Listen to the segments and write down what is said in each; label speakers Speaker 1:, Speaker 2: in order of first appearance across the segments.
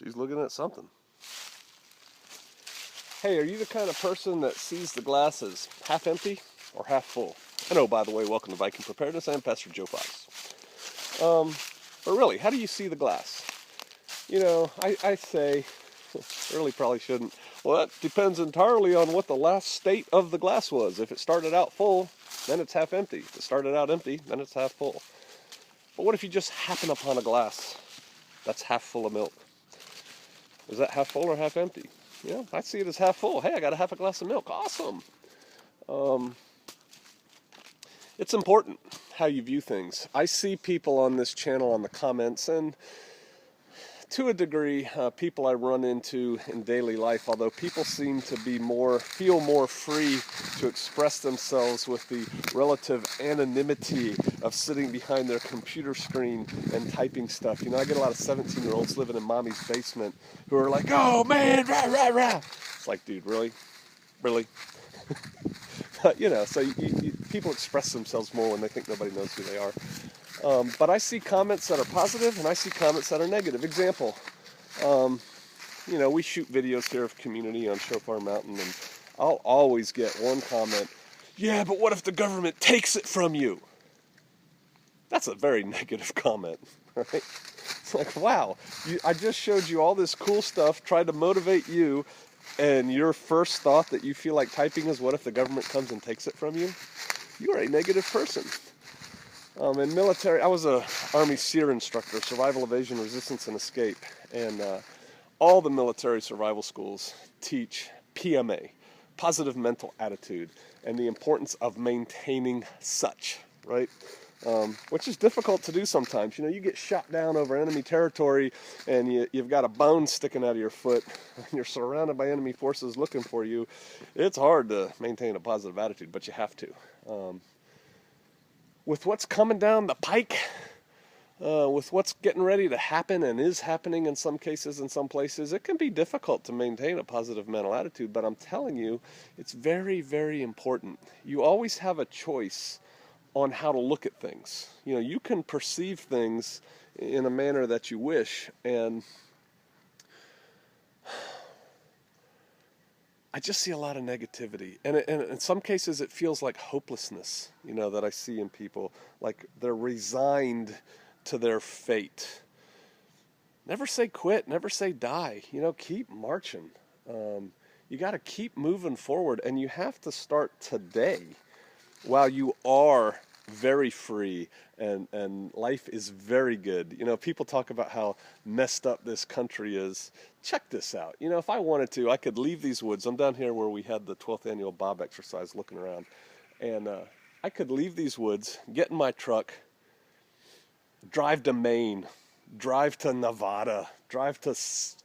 Speaker 1: She's looking at something. Hey, are you the kind of person that sees the glass as half empty or half full? And oh, by the way, welcome to Viking Preparedness. I'm Pastor Joe Fox. But really, how do you see the glass? You know, I say, really probably shouldn't. Well, that depends entirely on what the last state of the glass was. If it started out full, then it's half empty. If it started out empty, then it's half full. But what if you just happen upon a glass that's half full of milk? Is that half full or half empty? Yeah, I see it as half full. Hey, I got a half a glass of milk. Awesome. It's important how you view things. I see people on this channel on the comments, and to a degree, people I run into in daily life, although people seem to be feel more free to express themselves with the relative anonymity of sitting behind their computer screen and typing stuff. You know, I get a lot of 17-year-olds living in mommy's basement who are like, oh man, rah, rah, rah. It's like, dude, really? Really? You know, so people express themselves more when they think nobody knows who they are. But I see comments that are positive, and I see comments that are negative. Example, you know, we shoot videos here of community on Shofar Mountain, and I'll always get one comment, yeah, but what if the government takes it from you? That's a very negative comment, right? It's like, wow, I just showed you all this cool stuff, tried to motivate you, and your first thought that you feel like typing is, what if the government comes and takes it from you? You are a negative person. In military, I was a Army SEER instructor, survival, evasion, resistance, and escape. And all the military survival schools teach PMA, positive mental attitude, and the importance of maintaining such, right? Which is difficult to do sometimes. You know, you get shot down over enemy territory, and you've got a bone sticking out of your foot, and you're surrounded by enemy forces looking for you. It's hard to maintain a positive attitude, but you have to. With what's coming down the pike, with what's getting ready to happen and is happening in some cases, in some places, it can be difficult to maintain a positive mental attitude, but I'm telling you, it's very, very important. You always have a choice on how to look at things. You know, you can perceive things in a manner that you wish, and I just see a lot of negativity, and in some cases it feels like hopelessness, you know, that I see in people, like they're resigned to their fate. Never say quit, never say die, you know, keep marching. You got to keep moving forward, and you have to start today while you are very free and life is very good. You know, people talk about how messed up this country is. Check this out. You know, if I wanted to, I could leave these woods. I'm down here where we had the 12th annual Bob exercise, looking around. And I could leave these woods, get in my truck, drive to Maine, drive to Nevada, drive to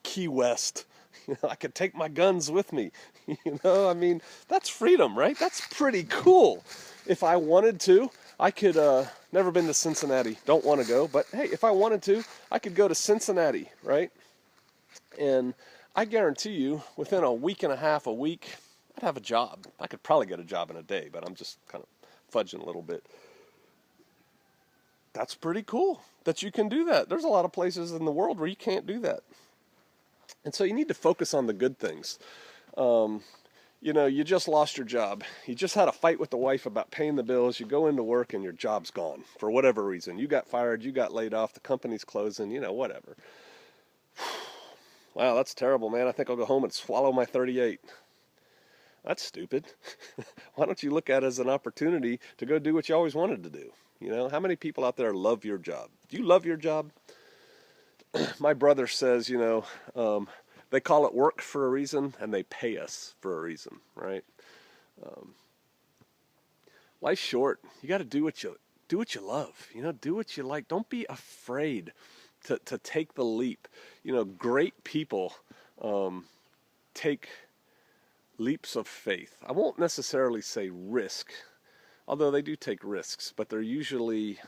Speaker 1: Key West. You know, I could take my guns with me. You know, I mean, that's freedom, right? That's pretty cool. If I wanted to, I could, never been to Cincinnati, don't want to go, but hey, if I wanted to, I could go to Cincinnati, right? And I guarantee you, within a week and a half, a week, I'd have a job. I could probably get a job in a day, but I'm just kind of fudging a little bit. That's pretty cool that you can do that. There's a lot of places in the world where you can't do that. And so you need to focus on the good things. You know, you just lost your job. You just had a fight with the wife about paying the bills. You go into work and your job's gone for whatever reason. You got fired, you got laid off, the company's closing, you know, whatever. Wow, that's terrible, man. I think I'll go home and swallow my 38. That's stupid. Why don't you look at it as an opportunity to go do what you always wanted to do? You know, how many people out there love your job? Do you love your job? My brother says, you know, they call it work for a reason, and they pay us for a reason, right? Life's short. You got to do what you love. You know, do what you like. Don't be afraid to take the leap. You know, great people take leaps of faith. I won't necessarily say risk, although they do take risks, but they're usually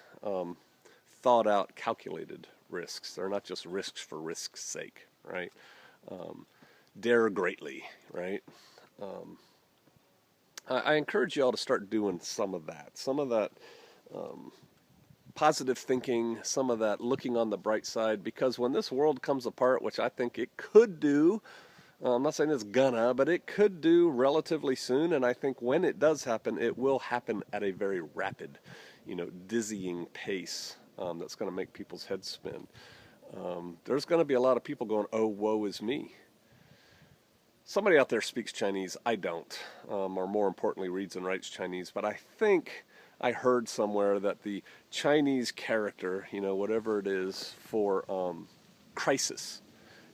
Speaker 1: thought out, calculated risks. They're not just risks for risk's sake, right? Dare greatly, right? I encourage you all to start doing some of that positive thinking, some of that looking on the bright side, because when this world comes apart, which I think it could do, I'm not saying it's gonna, but it could do relatively soon, and I think when it does happen, it will happen at a very rapid, dizzying pace that's going to make people's heads spin. There's going to be a lot of people going, oh, woe is me. Somebody out there speaks Chinese. I don't, or more importantly, reads and writes Chinese, but I think I heard somewhere that the Chinese character, whatever it is for crisis,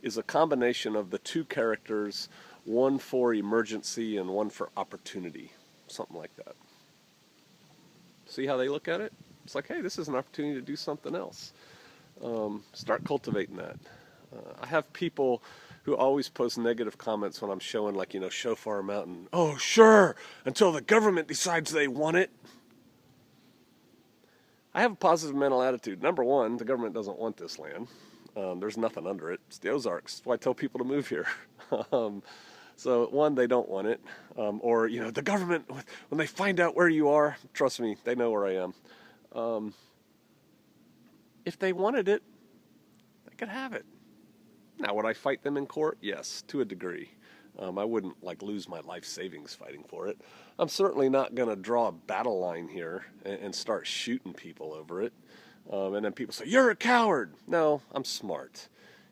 Speaker 1: is a combination of the two characters, one for emergency and one for opportunity, something like that. See how they look at it? It's like, hey, this is an opportunity to do something else. Start cultivating that. I have people who always post negative comments when I'm showing, like, Shofar Mountain. Oh, sure, until the government decides they want it. I have a positive mental attitude. Number one, the government doesn't want this land. There's nothing under it. It's the Ozarks. That's why I tell people to move here. So, one, they don't want it. Or, the government, when they find out where you are, trust me, they know where I am. If they wanted it, they could have it. Now, would I fight them in court? Yes, to a degree. I wouldn't, lose my life savings fighting for it. I'm certainly not going to draw a battle line here and start shooting people over it. And then people say, you're a coward. No, I'm smart.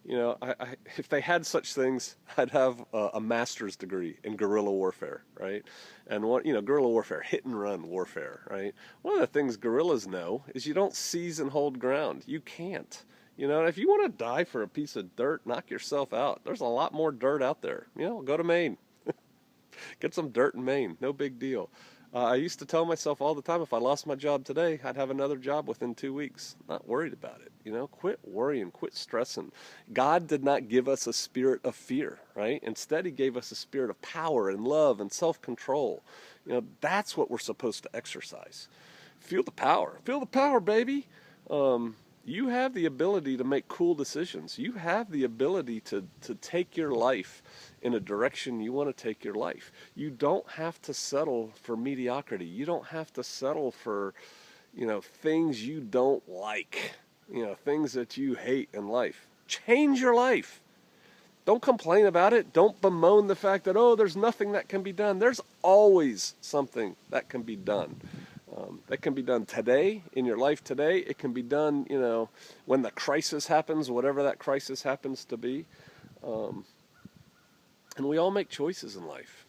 Speaker 1: If they had such things, I'd have a master's degree in guerrilla warfare, right? And guerrilla warfare, hit and run warfare, right? One of the things guerrillas know is you don't seize and hold ground. You can't. If you want to die for a piece of dirt, knock yourself out. There's a lot more dirt out there. Go to Maine. Get some dirt in Maine. No big deal. I used to tell myself all the time, if I lost my job today, I'd have another job within 2 weeks. Not worried about it. Quit worrying, quit stressing. God did not give us a spirit of fear, right? Instead, he gave us a spirit of power and love and self-control. That's what we're supposed to exercise. Feel the power. Feel the power, baby. You have the ability to make cool decisions. You have the ability to take your life in a direction you want to take your life. You don't have to settle for mediocrity. You don't have to settle for, things you don't like, things that you hate in life. Change your life. Don't complain about it. Don't bemoan the fact that, oh, there's nothing that can be done. There's always something that can be done. That can be done today, in your life today. It can be done, when the crisis happens, whatever that crisis happens to be. And we all make choices in life.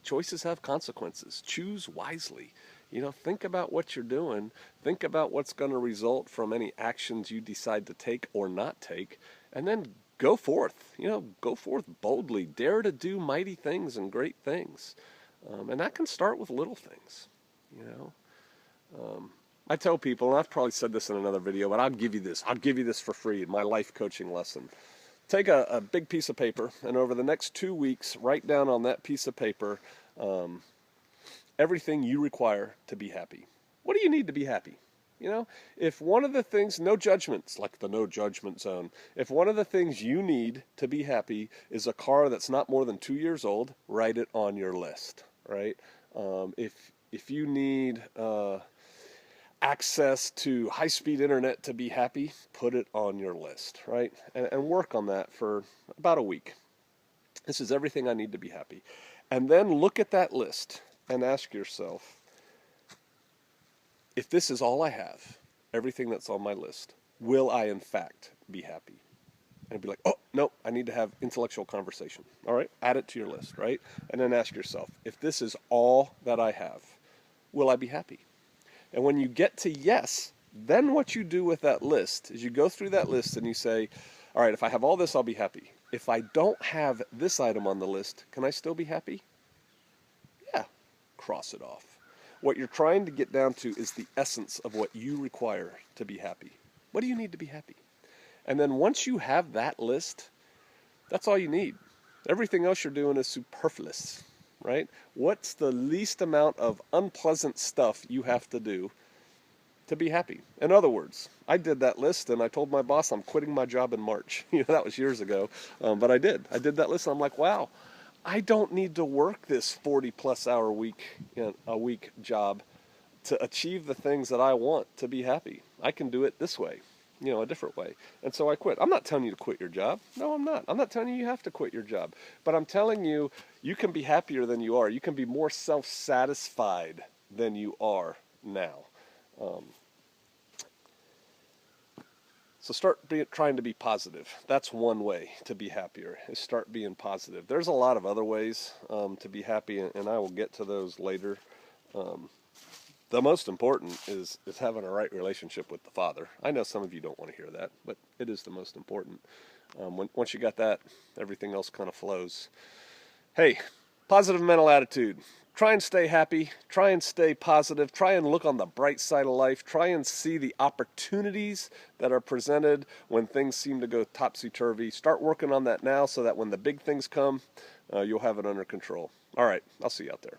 Speaker 1: Choices have consequences. Choose wisely. Think about what you're doing. Think about what's going to result from any actions you decide to take or not take. And then go forth. Go forth boldly. Dare to do mighty things and great things. And that can start with little things, I tell people, and I've probably said this in another video, but I'll give you this. I'll give you this for free, my life coaching lesson. Take a big piece of paper, and over the next 2 weeks, write down on that piece of paper everything you require to be happy. What do you need to be happy? If one of the things, no judgments, like the no judgment zone, if one of the things you need to be happy is a car that's not more than 2 years old, write it on your list, right? If you need access to high-speed internet to be happy, put it on your list, right? And work on that for about a week. This is everything I need to be happy. And then look at that list and ask yourself, if this is all I have, everything that's on my list, will I in fact be happy? And be like, oh, no, I need to have intellectual conversation. All right, add it to your list, right? And then ask yourself, if this is all that I have, will I be happy? And when you get to yes, then what you do with that list is you go through that list and you say, all right, if I have all this, I'll be happy. If I don't have this item on the list, can I still be happy? Yeah, cross it off. What you're trying to get down to is the essence of what you require to be happy. What do you need to be happy? And then once you have that list, that's all you need. Everything else you're doing is superfluous, right? What's the least amount of unpleasant stuff you have to do to be happy? In other words, I did that list and I told my boss I'm quitting my job in March. That was years ago, but I did. I did that list and I'm like, wow, I don't need to work this 40-plus hour a week job to achieve the things that I want to be happy. I can do it this way, a different way. And so I quit. I'm not telling you to quit your job. No, I'm not. I'm not telling you have to quit your job. But I'm telling you, you can be happier than you are. You can be more self-satisfied than you are now. So start trying to be positive. That's one way to be happier, is start being positive. There's a lot of other ways to be happy, and I will get to those later. The most important is having a right relationship with the Father. I know some of you don't want to hear that, but it is the most important. Once you got that, everything else kind of flows. Hey, positive mental attitude. Try and stay happy. Try and stay positive. Try and look on the bright side of life. Try and see the opportunities that are presented when things seem to go topsy-turvy. Start working on that now so that when the big things come, you'll have it under control. All right, I'll see you out there.